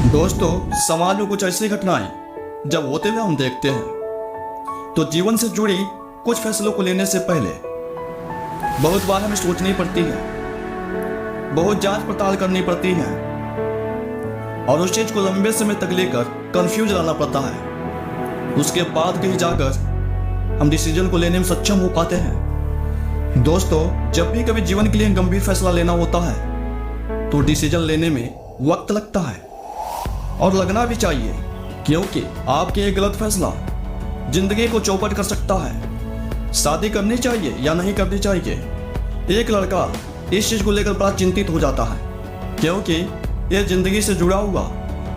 दोस्तों, समाज में कुछ ऐसी घटनाएं जब होते हुए हम देखते हैं तो जीवन से जुड़ी कुछ फैसलों को लेने से पहले बहुत बार हमें सोचनी पड़ती है, बहुत जांच पड़ताल करनी पड़ती है और उस चीज को लंबे समय तक लेकर कंफ्यूज रहना पड़ता है। उसके बाद कहीं जाकर हम डिसीजन को लेने में सक्षम हो पाते हैं। दोस्तों, जब भी कभी जीवन के लिए गंभीर फैसला लेना होता है तो डिसीजन लेने में वक्त लगता है और लगना भी चाहिए, क्योंकि आपके एक गलत फैसला जिंदगी को चौपट कर सकता है। शादी करनी चाहिए या नहीं करनी चाहिए, एक लड़का इस चीज को लेकर बड़ा चिंतित हो जाता है, क्योंकि यह जिंदगी से जुड़ा हुआ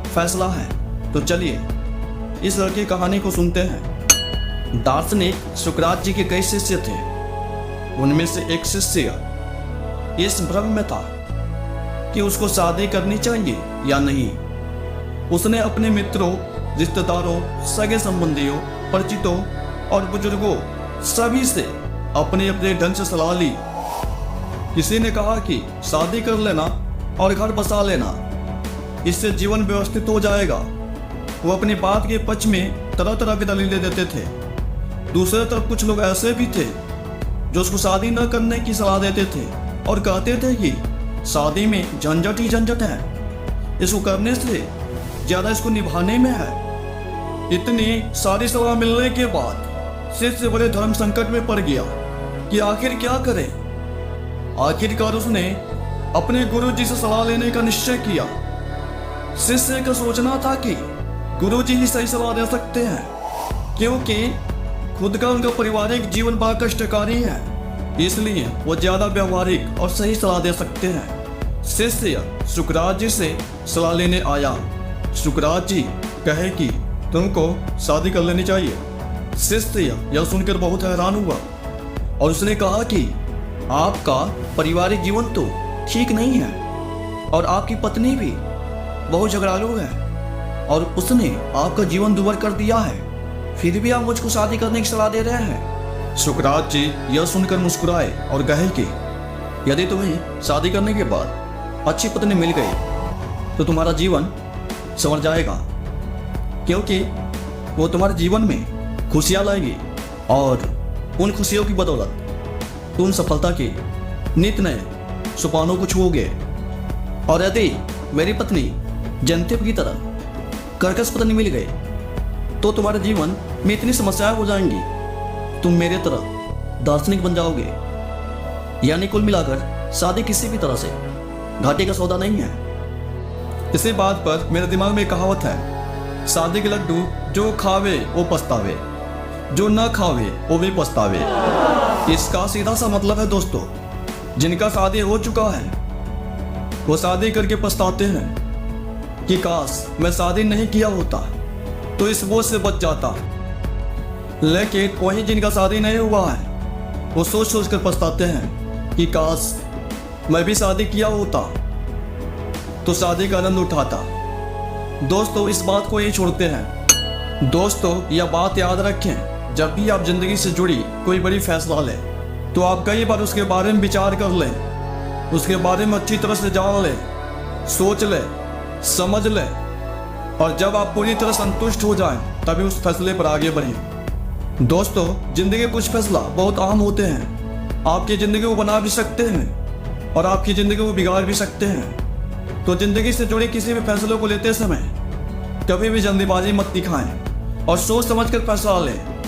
फैसला है। तो चलिए इस लड़की की कहानी को सुनते हैं। दार्शनिक सुकरात जी के कई शिष्य थे। उनमें से एक शिष्य इस भ्रम में था कि उसको शादी करनी चाहिए या नहीं। उसने अपने मित्रों, रिश्तेदारों, सगे संबंधियों, परिचितों और बुजुर्गों सभी से अपने अपने ढंग से सलाह ली। किसी ने कहा कि शादी कर लेना और घर बसा लेना, इससे जीवन व्यवस्थित हो जाएगा। वो अपनी बात के पक्ष में तरह तरह की दलीलें देते थे। दूसरे तरफ कुछ लोग ऐसे भी थे जो उसको शादी न करने की सलाह देते थे और कहते थे कि शादी में झंझट ही झंझट है, इसको करने से ज्यादा इसको निभाने में है। इतनी सारी सलाह मिलने के बाद शिष्य बड़े धर्म संकट में पड़ गया कि आखिर क्या करे। आखिरकार उसने अपने गुरु जी से सलाह लेने का निश्चय किया। शिष्य का सोचना था कि गुरु जी ही सही सलाह दे सकते हैं, क्योंकि खुद का उनका पारिवारिक जीवन बड़ा कष्टकारी है, इसलिए वो ज्यादा व्यवहारिक और सही सलाह दे सकते हैं। शिष्य सुकरात जी से सलाह लेने आया। सुकरात जी कहे कि तुमको शादी कर लेनी चाहिए। शिष्य यह सुनकर बहुत हैरान हुआ और उसने कहा कि आपका पारिवारिक जीवन तो ठीक नहीं है और आपकी पत्नी भी बहुत झगड़ालू है और उसने आपका जीवन दुभर कर दिया है, फिर भी आप मुझको शादी करने की सलाह दे रहे हैं। सुकरात जी यह सुनकर मुस्कुराए और कहे कि यदि तुम्हें शादी करने के बाद अच्छी पत्नी मिल गई तो तुम्हारा जीवन संवर जाएगा, क्योंकि वो तुम्हारे जीवन में खुशियां लाएगी और उन खुशियों की बदौलत तुम सफलता के नित नए सोपानों को छुओगे। और यदि मेरी पत्नी जनतेव की तरह कर्कश पत्नी मिल गई तो तुम्हारे जीवन में इतनी समस्याएं हो जाएंगी, तुम मेरे तरह दार्शनिक बन जाओगे। यानी कुल मिलाकर शादी किसी भी तरह से घाटे का सौदा नहीं है। इसी बात पर मेरे दिमाग में कहावत है, शादी के लड्डू जो खावे वो पछतावे, जो न खावे वो भी पछतावे। इसका सीधा सा मतलब है दोस्तों, जिनका शादी हो चुका है वो शादी करके पछताते हैं कि काश मैं शादी नहीं किया होता तो इस बोझ से बच जाता। लेकिन वहीं जिनका शादी नहीं हुआ है वो सोच सोच कर पछताते हैं कि काश मैं भी शादी किया होता तो शादी का आनंद उठाता। दोस्तों, इस बात को ही छोड़ते हैं। दोस्तों, यह बात याद रखें, जब भी आप जिंदगी से जुड़ी कोई बड़ी फैसला लें तो आप कई बार उसके बारे में विचार कर लें, उसके बारे में अच्छी तरह से जान लें, सोच लें, समझ लें और जब आप पूरी तरह संतुष्ट हो जाएं तभी उस फैसले पर आगे बढ़ें। दोस्तों, जिंदगी के कुछ फैसला बहुत अहम होते हैं, आपकी जिंदगी को बना भी सकते हैं और आपकी जिंदगी को बिगाड़ भी सकते हैं। तो जिंदगी से जुड़े किसी भी फैसलों को लेते समय कभी भी जल्दीबाजी मत दिखाएं और सोच समझ कर फैसला लें।